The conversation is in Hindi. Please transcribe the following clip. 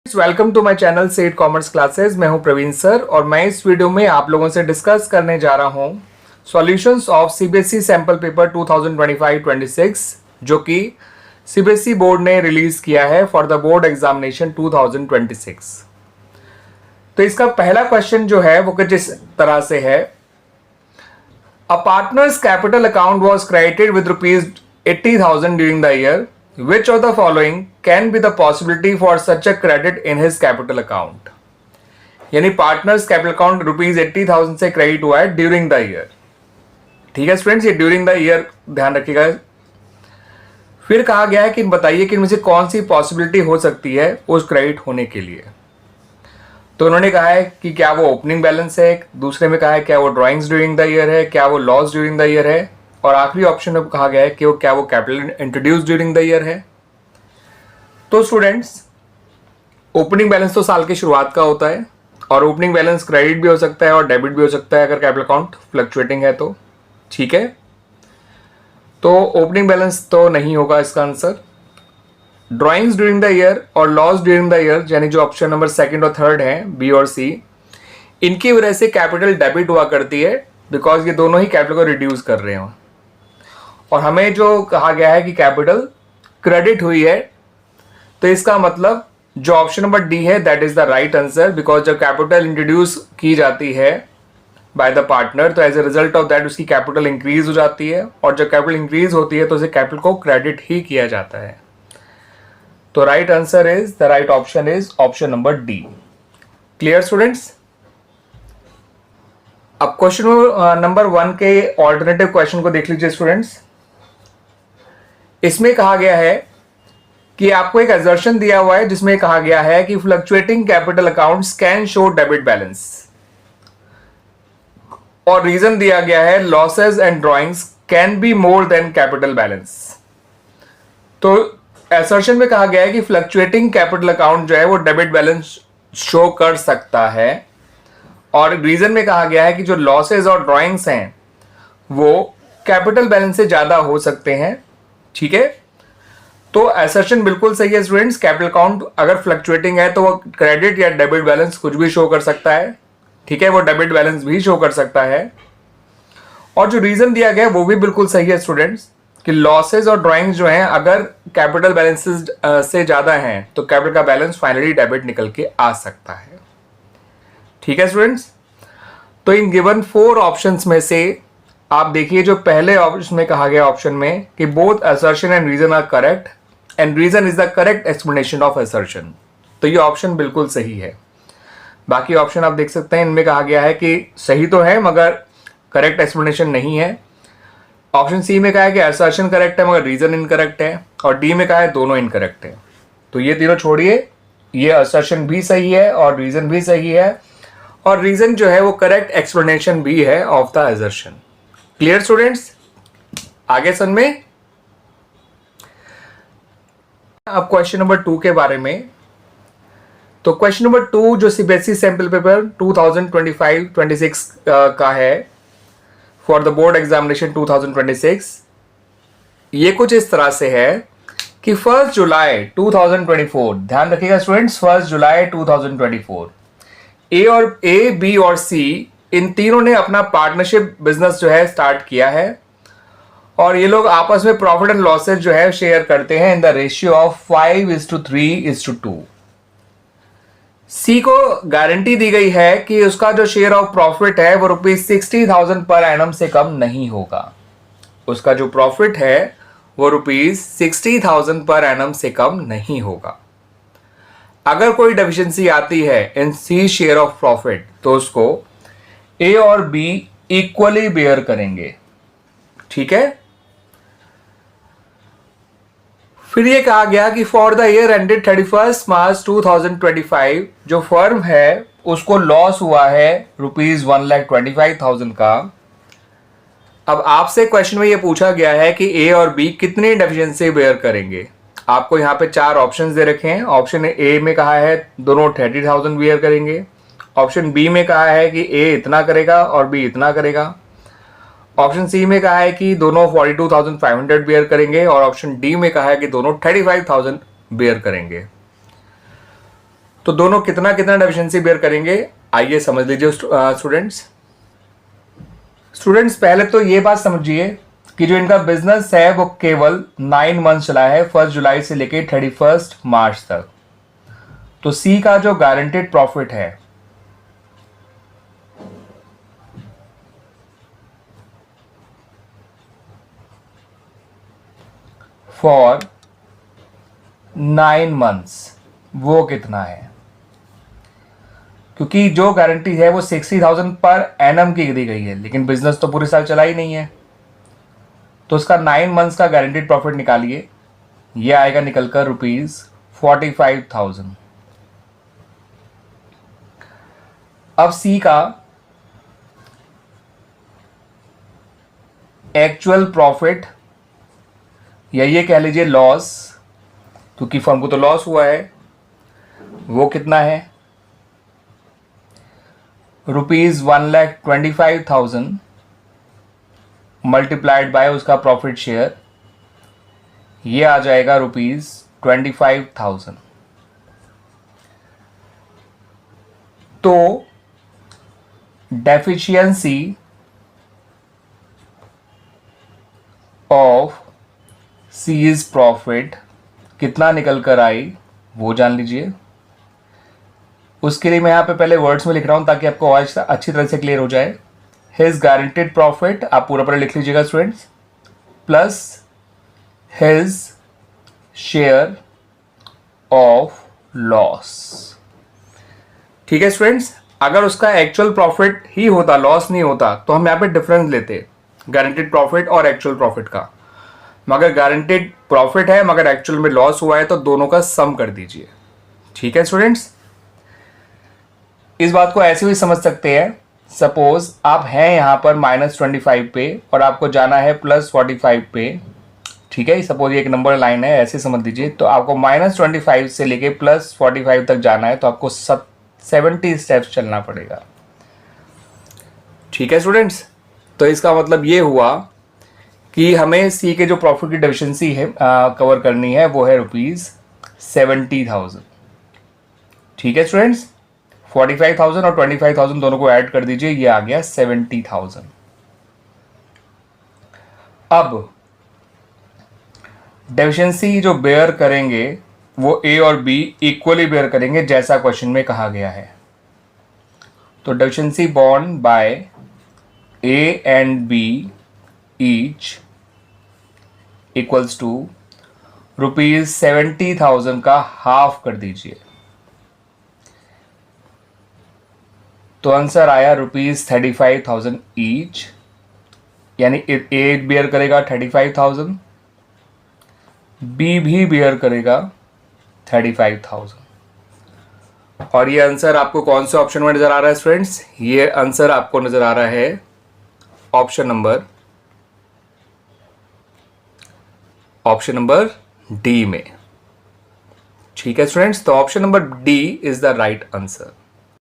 Welcome to my channel set commerce classes. मैं हूं प्रवीण सर और मैं इस वीडियो में आप लोगों से डिस्कस करने जा रहा हूं solutions of CBSE sample paper 2025-26 जो कि सीबीएसई बोर्ड ने रिलीज किया है फॉर द बोर्ड एग्जामिनेशन 2026। तो इसका पहला क्वेश्चन जो है वो कुछ इस तरह से है। A partner's capital account was credited with ₹80,000 during the year. Which of the following can be the possibility for such a credit in his capital account? यानी पार्टनर्स कैपिटल अकाउंट ₹80,000 से क्रेडिट हुआ है ड्यूरिंग द ईयर। ठीक है स्टूडेंट्स, ये ड्यूरिंग द ईयर ध्यान रखिएगा। फिर कहा गया है कि बताइए कि इनमें से कौन सी पॉसिबिलिटी हो सकती है उस क्रेडिट होने के लिए। तो उन्होंने कहा है कि क्या वो ओपनिंग बैलेंस है, दूसरे में कहा है क्या वो ड्रॉइंग्स ड्यूरिंग द ईयर है, क्या वो लॉस ड्यूरिंग द ईयर है, और आखिरी ऑप्शन में कहा गया है कि वो क्या वो capital introduce during the year है। तो स्टूडेंट्स, ओपनिंग बैलेंस तो साल की शुरुआत का होता है और ओपनिंग बैलेंस क्रेडिट भी हो सकता है और डेबिट भी हो सकता है अगर कैपिटल अकाउंट फ्लक्चुएटिंग है तो। ठीक है, तो ओपनिंग बैलेंस तो नहीं होगा इसका answer. Drawings during the year और लॉस ड्यूरिंग द ईयर यानी जो ऑप्शन नंबर सेकंड और थर्ड है बी और सी, इनकी वजह से कैपिटल डेबिट हुआ करती है बिकॉज ये दोनों ही कैपिटल को रिड्यूस कर रहे हो। और हमें जो कहा गया है कि कैपिटल क्रेडिट हुई है, तो इसका मतलब जो ऑप्शन नंबर डी है that is the right answer. Because जब कैपिटल इंट्रोड्यूस की जाती है बाय द पार्टनर तो as a result of that उसकी कैपिटल इंक्रीज हो जाती है, और जब कैपिटल इंक्रीज होती है तो उसे कैपिटल को क्रेडिट ही किया जाता है। तो right answer is the right option is option number D. Clear students? अब क्वेश्चन नंबर 1 के ऑल्टरनेटिव क्वेश्चन को देख लीजिए स्टूडेंट्स। इसमें कहा गया है कि आपको एक असर्शन दिया हुआ है जिसमें कहा गया है कि fluctuating capital accounts can show debit balance, और रीजन दिया गया है losses and drawings can be more than capital balance. तो असर्शन में कहा गया है कि फ्लक्चुएटिंग कैपिटल अकाउंट जो है वो डेबिट बैलेंस शो कर सकता है, और रीजन में कहा गया है कि जो लॉसेस और ड्रॉइंग्स हैं वो कैपिटल बैलेंस से ज्यादा हो सकते हैं। ठीक है, तो असर्शन बिल्कुल सही है स्टूडेंट्स। कैपिटल अकाउंट अगर फ्लक्चुएटिंग है तो वो क्रेडिट या डेबिट बैलेंस कुछ भी शो कर सकता है। ठीक है, वो डेबिट बैलेंस भी शो कर सकता है। और जो रीजन दिया गया है वो भी बिल्कुल सही है स्टूडेंट्स कि लॉसेस और ड्राइंग्स जो हैं अगर कैपिटल बैलेंसेस से ज्यादा हैं तो कैपिटल का बैलेंस फाइनली डेबिट निकल के आ सकता है। ठीक है स्टूडेंट्स, तो इन गिवन 4 ऑप्शंस में से आप देखिए जो पहले ऑप्शन में कहा गया ऑप्शन में कि both assertion and reason are correct and reason is the correct explanation of assertion, तो ये ऑप्शन बिल्कुल सही है। बाकी ऑप्शन आप देख सकते हैं, इनमें कहा गया है कि सही तो है मगर करेक्ट एक्सप्लेनेशन नहीं है। ऑप्शन सी में कहा है कि असर्शन करेक्ट है मगर रीजन इनकरेक्ट है, और डी में कहा है दोनों इनकरेक्ट है। तो ये तीनों छोड़िए, ये असर्शन भी सही है और रीजन भी सही है, और रीजन जो है वो करेक्ट एक्सप्लेनेशन भी है of the assertion. Clear students? आगे सन में अब क्वेश्चन नंबर 2 के बारे में। तो क्वेश्चन नंबर 2 जो सीबीएसई सैंपल पेपर 2025-26 का है फॉर द बोर्ड एग्जामिनेशन 2026, ये कुछ इस तरह से है कि 1 जुलाई 2024, ध्यान रखिएगा स्टूडेंट्स, 1 जुलाई 2024 ए, बी और सी इन तीनों ने अपना पार्टनरशिप बिजनेस जो है स्टार्ट किया है, और ये लोग आपस में प्रॉफिट एंड लॉसेज जो है शेयर करते हैं इन द रेशियो ऑफ 5:3:2। सी को गारंटी दी गई है कि उसका जो शेयर ऑफ प्रॉफिट है वो ₹60,000 पर एनम से कम नहीं होगा। उसका जो प्रॉफिट है वो ₹60,000 पर एनम से कम नहीं होगा। अगर कोई डेफिशिएंसी आती है इन सी शेयर ऑफ प्रॉफिट तो उसको ए और बी इक्वली बेयर करेंगे। ठीक है, फिर ये कहा गया कि फॉर द ईयर एंडेड 31 मार्च 2025 जो फर्म है उसको लॉस हुआ है ₹1,25,000 का। अब आपसे क्वेश्चन में ये पूछा गया है कि ए और बी कितनी डेफिशिएंसी बेयर करेंगे। आपको यहाँ पे 4 ऑप्शंस दे रखे हैं। ऑप्शन ए में कहा है दोनों 30,000 बेयर करेंगे। ऑप्शन बी में कहा है कि ए इतना करेगा और बी इतना करेगा। ऑप्शन सी में कहा है कि दोनों 42,500 बेयर करेंगे, और ऑप्शन डी में कहा है कि दोनों 35,000 बेयर करेंगे। तो दोनों कितना कितना डेफिशिएंसी बेयर करेंगे, आइए समझ लीजिए स्टूडेंट्स पहले तो ये बात समझिए कि जो इनका बिजनेस है वो केवल 9 मंथ चला है, 1 जुलाई से लेके 31 मार्च तक। तो सी का जो गारंटेड प्रॉफिट है फॉर 9 मंथ्स वो कितना है, क्योंकि जो गारंटी है वो 60,000 पर एनम की दी गई है, लेकिन बिजनेस तो पूरे साल चला ही नहीं है। तो उसका 9 मंथ्स का गारंटीड प्रॉफिट निकालिए, ये आएगा निकलकर ₹45,000। अब सी का एक्चुअल प्रॉफिट या ये कह लीजिए लॉस, क्योंकि फर्म को तो लॉस हुआ है, वो कितना है ₹1,25,000 मल्टीप्लाइड बाय उसका प्रॉफिट शेयर, ये आ जाएगा ₹25,000। तो डेफिशिएंसी ऑफ सीज प्रॉफिट कितना निकल कर आई वो जान लीजिए। उसके लिए मैं यहाँ पे पहले वर्ड्स में लिख रहा हूँ ताकि आपको आज अच्छी तरह से क्लियर हो जाए। हिज गारंटेड प्रॉफिट आप पूरा पूरा लिख लीजिएगा students, plus his share of loss. ठीक है स्टूडेंट्स, अगर उसका एक्चुअल प्रॉफिट ही होता, लॉस नहीं होता, तो हम यहाँ पे डिफरेंस लेते गारंटेड प्रॉफिट और एक्चुअल प्रॉफिट का। मगर गारंटेड प्रॉफिट है मगर एक्चुअल में लॉस हुआ है, तो दोनों का सम कर दीजिए। ठीक है स्टूडेंट्स, इस बात को ऐसे भी समझ सकते हैं, सपोज आप हैं यहाँ पर -25 पे और आपको जाना है +45 पे। ठीक है, सपोज ये एक नंबर लाइन है, ऐसे समझ लीजिए। तो आपको -25 से लेके +45 तक जाना है, तो आपको 70 स्टेप्स चलना पड़ेगा। ठीक है स्टूडेंट्स, तो इसका मतलब ये हुआ कि हमें सी के जो प्रॉफिट की डेफिशिएंसी है कवर करनी है वो है ₹70,000। ठीक है स्टूडेंट्स, 45,000 और 25,000 दोनों को ऐड कर दीजिए, ये आ गया 70,000। अब डेफिशिएंसी जो बेयर करेंगे वो ए और बी इक्वली बेयर करेंगे, जैसा क्वेश्चन में कहा गया है। तो deficiency borne by A and B each equals to ₹70,000 का हाफ कर दीजिए, तो आंसर आया ₹35,000 ईच, यानी ए बेयर करेगा 35,000, बी भी बेयर करेगा 35,000। और ये आंसर आपको कौन से ऑप्शन में नजर आ रहा है स्टूडेंट्स? ये आंसर आपको नजर आ रहा है ऑप्शन नंबर डी में। ठीक है स्टूडेंट्स, तो option number D is the right answer.